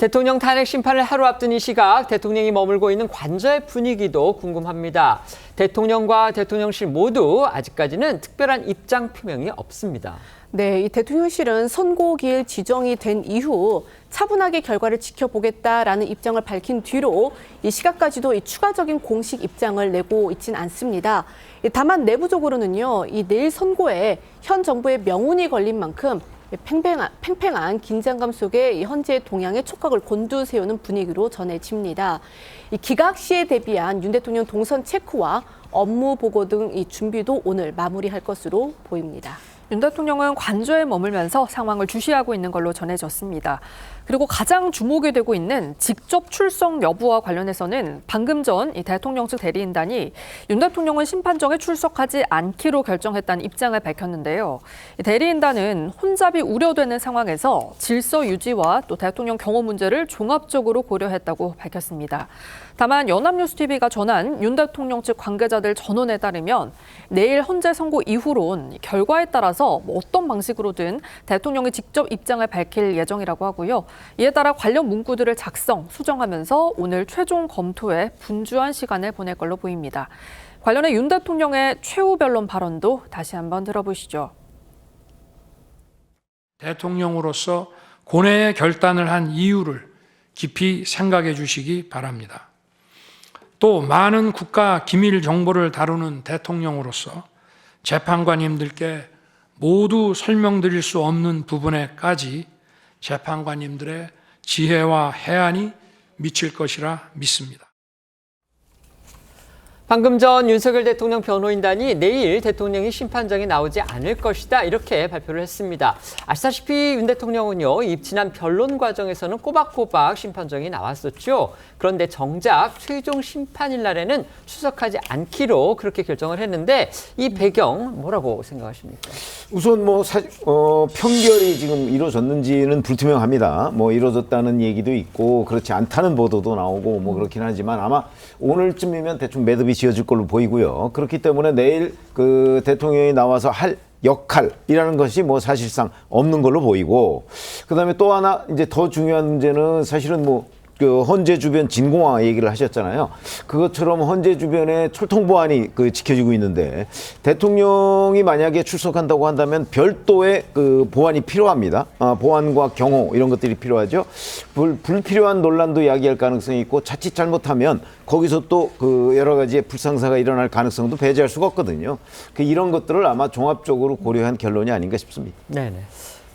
대통령 탄핵 심판을 하루 앞둔 이 시각 대통령이 머물고 있는 관저의 분위기도 궁금합니다. 대통령과 대통령실 모두 아직까지는 특별한 입장 표명이 없습니다. 네, 이 대통령실은 선고기일 지정이 된 이후 차분하게 결과를 지켜보겠다라는 입장을 밝힌 뒤로 이 시각까지도 이 추가적인 공식 입장을 내고 있진 않습니다. 다만 내부적으로는요, 이 내일 선고에 현 정부의 명운이 걸린 만큼 팽팽한 긴장감 속에 이 현재의 동향의 촉각을 곤두세우는 분위기로 전해집니다. 이 기각 시에 대비한 윤 대통령 동선 체크와 업무 보고 등 이 준비도 오늘 마무리할 것으로 보입니다. 윤 대통령은 관저에 머물면서 상황을 주시하고 있는 걸로 전해졌습니다. 그리고 가장 주목이 되고 있는 직접 출석 여부와 관련해서는 방금 전 이 대통령 측 대리인단이 윤 대통령은 심판정에 출석하지 않기로 결정했다는 입장을 밝혔는데요. 이 대리인단은 혼잡이 우려되는 상황에서 질서 유지와 또 대통령 경호 문제를 종합적으로 고려했다고 밝혔습니다. 다만 연합뉴스TV가 전한 윤 대통령 측 관계자들 전원에 따르면 내일 헌재 선고 이후론 결과에 따라서 어떤 방식으로든 대통령이 직접 입장을 밝힐 예정이라고 하고요. 이에 따라 관련 문구들을 작성, 수정하면서 오늘 최종 검토에 분주한 시간을 보낼 걸로 보입니다. 관련해 윤 대통령의 최후 변론 발언도 다시 한번 들어보시죠. 대통령으로서 고뇌의 결단을 한 이유를 깊이 생각해 주시기 바랍니다. 또 많은 국가 기밀 정보를 다루는 대통령으로서 재판관님들께 모두 설명드릴 수 없는 부분에까지 재판관님들의 지혜와 해안이 미칠 것이라 믿습니다. 방금 전 윤석열 대통령 변호인단이 내일 대통령이 심판정에 나오지 않을 것이다 이렇게 발표를 했습니다. 아시다시피 윤 대통령은요, 지난 변론 과정에서는 꼬박꼬박 심판정이 나왔었죠. 그런데 정작 최종 심판일 날에는 출석하지 않기로 그렇게 결정을 했는데 이 배경 뭐라고 생각하십니까? 우선 편결이 지금 이루어졌는지는 불투명합니다. 이루어졌다는 얘기도 있고 그렇지 않다는 보도도 나오고 그렇긴 하지만 아마 오늘쯤이면 대충 매듭이 지어질 걸로 보이고요. 그렇기 때문에 내일 그 대통령이 나와서 할 역할이라는 것이 사실상 없는 걸로 보이고, 그다음에 또 하나 이제 더 중요한 문제는 사실은 그 헌재 주변 진공화 얘기를 하셨잖아요. 그것처럼 헌재 주변에 철통 보안이 지켜지고 있는데 대통령이 만약에 출석한다고 한다면 별도의 그 보안이 필요합니다. 보안과 경호 이런 것들이 필요하죠. 불필요한 논란도 야기할 가능성이 있고 자칫 잘못하면 거기서 또 그 여러 가지의 불상사가 일어날 가능성도 배제할 수가 없거든요. 이런 것들을 아마 종합적으로 고려한 결론이 아닌가 싶습니다. 네네.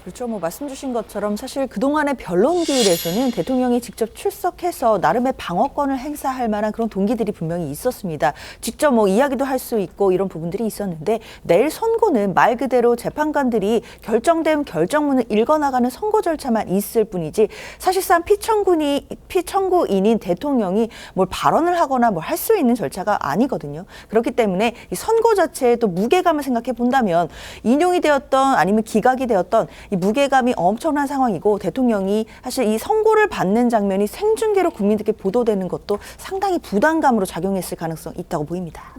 그렇죠. 말씀 주신 것처럼 사실 그동안의 변론 기일에서는 대통령이 직접 출석해서 나름의 방어권을 행사할 만한 그런 동기들이 분명히 있었습니다. 직접 이야기도 할 수 있고 이런 부분들이 있었는데 내일 선고는 말 그대로 재판관들이 결정된 결정문을 읽어나가는 선고 절차만 있을 뿐이지 사실상 피청구인인 대통령이 뭘 발언을 하거나 할 수 있는 절차가 아니거든요. 그렇기 때문에 이 선고 자체에 또 무게감을 생각해 본다면 인용이 되었던 아니면 기각이 되었던 이 무게감이 엄청난 상황이고 대통령이 사실 이 선고를 받는 장면이 생중계로 국민들께 보도되는 것도 상당히 부담감으로 작용했을 가능성이 있다고 보입니다.